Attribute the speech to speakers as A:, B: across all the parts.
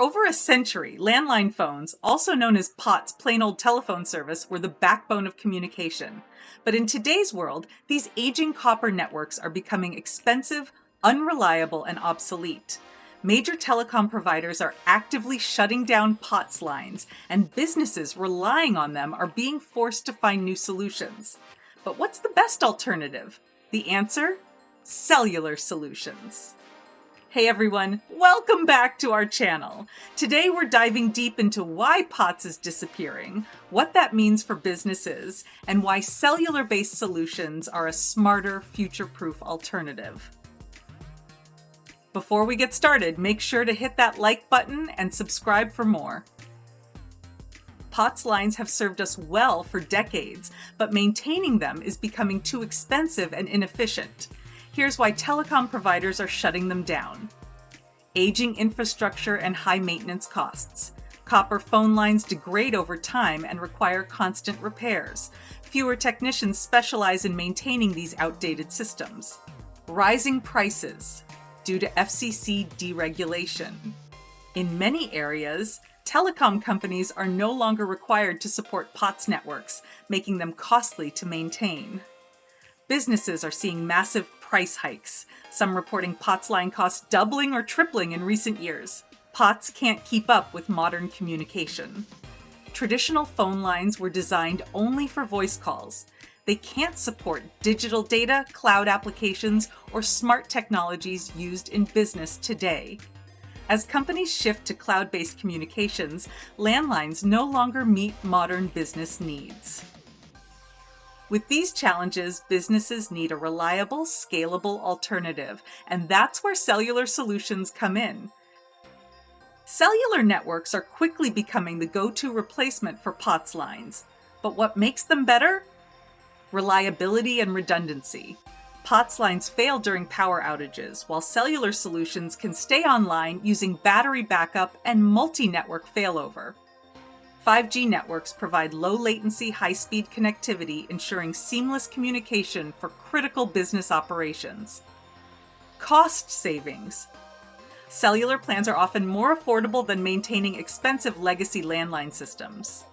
A: over a century, landline phones, also known as POTS, plain old telephone service, were the backbone of communication. But in today's world, these aging copper networks are becoming expensive, unreliable, and obsolete. Major telecom providers are actively shutting down POTS lines, and businesses relying on them are being forced to find new solutions. But what's the best alternative? The answer? Cellular solutions. Hey everyone, welcome back to our channel. Today we're diving deep into why POTS is disappearing, what that means for businesses, and why cellular-based solutions are a smarter, future-proof alternative. Before we get started, make sure to hit that like button and subscribe for more. POTS lines have served us well for decades, but maintaining them is becoming too expensive and inefficient. Here's why telecom providers are shutting them down. Aging infrastructure and high maintenance costs. Copper phone lines degrade over time and require constant repairs. Fewer technicians specialize in maintaining these outdated systems. Rising prices due to FCC deregulation. In many areas, telecom companies are no longer required to support POTS networks, making them costly to maintain. Businesses are seeing massive price hikes, some reporting POTS line costs doubling or tripling in recent years. POTS can't keep up with modern communication. Traditional phone lines were designed only for voice calls. They can't support digital data, cloud applications, or smart technologies used in business today. As companies shift to cloud-based communications, landlines no longer meet modern business needs. With these challenges, businesses need a reliable, scalable alternative, and that's where cellular solutions come in. Cellular networks are quickly becoming the go-to replacement for POTS lines. But what makes them better? Reliability and redundancy. POTS lines fail during power outages, while cellular solutions can stay online using battery backup and multi-network failover. 5G networks provide low-latency, high-speed connectivity, ensuring seamless communication for critical business operations. Cost savings. Cellular plans are often more affordable than maintaining expensive legacy landline systems.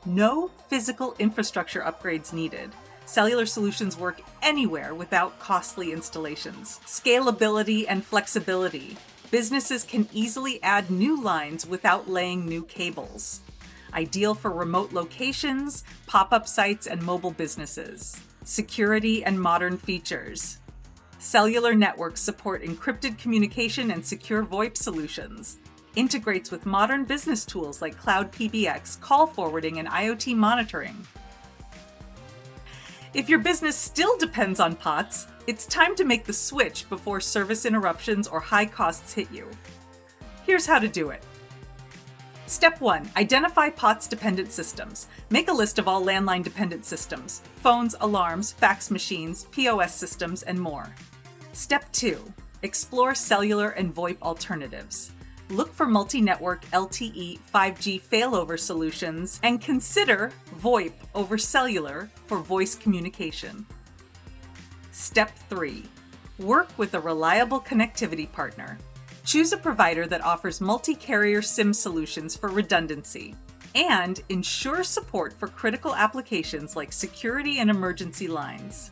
A: No physical infrastructure upgrades needed. Cellular solutions work anywhere without costly installations. Scalability and flexibility. Businesses can easily add new lines without laying new cables. Ideal for remote locations, pop-up sites, and mobile businesses. Security and modern features. Cellular networks support encrypted communication and secure VoIP solutions. Integrates with modern business tools like cloud PBX, call forwarding, and IoT monitoring. If your business still depends on POTS, it's time to make the switch before service interruptions or high costs hit you. Here's how to do it. Step 1. Identify POTS-dependent systems. Make a list of all landline-dependent systems: phones, alarms, fax machines, POS systems, and more. Step 2. Explore cellular and VoIP alternatives. Look for multi-network LTE 5G failover solutions and consider VoIP over cellular for voice communication. Step 3. Work with a reliable connectivity partner. Choose a provider that offers multi-carrier SIM solutions for redundancy and ensure support for critical applications like security and emergency lines.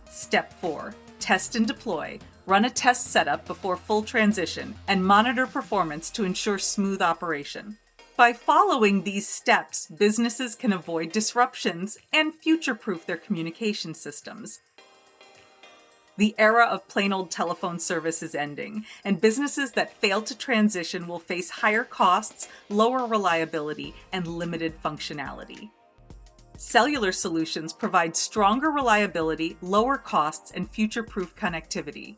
A: Step 4. Test and deploy. Run a test setup before full transition and monitor performance to ensure smooth operation. By following these steps, businesses can avoid disruptions and future-proof their communication systems. The era of plain old telephone service is ending, and businesses that fail to transition will face higher costs, lower reliability, and limited functionality. Cellular solutions provide stronger reliability, lower costs, and future-proof connectivity.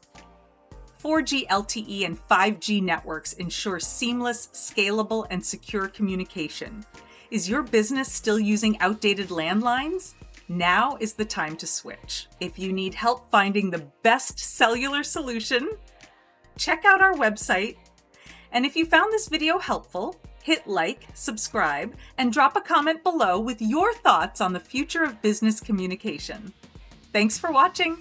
A: 4G LTE and 5G networks ensure seamless, scalable, and secure communication. Is your business still using outdated landlines? Now is the time to switch. If you need help finding the best cellular solution, check out our website. And if you found this video helpful, hit like, subscribe, and drop a comment below with your thoughts on the future of business communication. Thanks for watching.